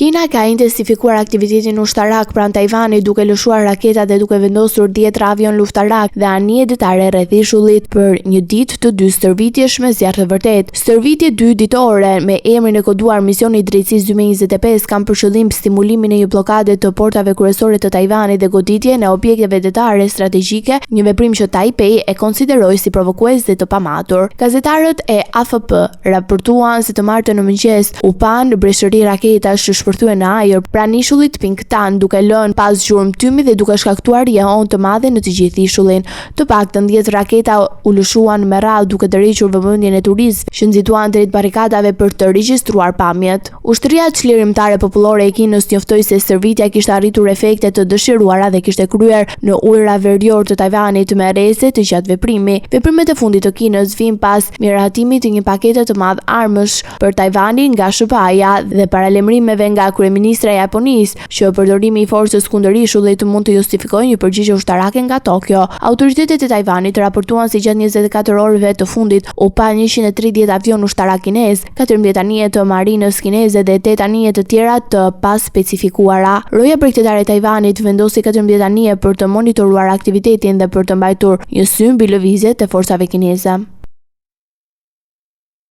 Kina ka intensifikuar aktivitetin ushtarak pranë Tajvanit duke lëshuar raketa dhe duke vendosur 10 avion luftarak dhe anije detare rreth ishullit për një ditë të dy stërvitjesh me zjarr të vërtet. Stërvitje 2 ditore me emrin e koduar Misioni i Drejtësisë 2025 kanë për qëllim stimulimin e një bllokade të portave kryesore të Tajvanit dhe goditjen e objekteve detare strategjike, një veprim që Taipei e konsideroi si provokues dhe të pamatur. Gazetarët e AFP raportuan se të martën në mëngjes u pan breshëri raketash që shpërthyen në ajër pranë ishullit Pingtan, duke lënë pas gjurmë tymi dhe duke shkaktuar jeon të madhe në të gjithë ishullin. Të paktën 10 raketa u lëshuan me radhë duke tërhequr vëmendjen e turistëve që nxituan drejt barikadave për të regjistruar pamjet. Ushtria çlirimtare popullore e Kinës njoftoi se stërvitja kishte arritur efekte të dëshiruara dhe kishte kryer në ujëra verior të Tajvanit me rreze të gjatë veprimi. Veprimet e fundit të Kinës vijnë pas miratimit të një pakete të madh armësh për Tajvanin nga SHPA-ja dhe paralemrimeve nga kryeministra e Japonisë që përdorimi i forcës kundër ishullit mund të justifikojë një përgjigje ushtarake nga Tokyo. Autoritetet e Tajvanit raportuan se gjatë 24 orëve të fundit u pa 130 avion ushtarak kinez, 14 anije të marinës kineze dhe 8 anije të tjera të paspecifikuara. Roja bregtetare e Tajvanit vendosi 14 anije për të monitoruar aktivitetin dhe për të mbajtur një sy mbi lëvizjet e forcave kineze.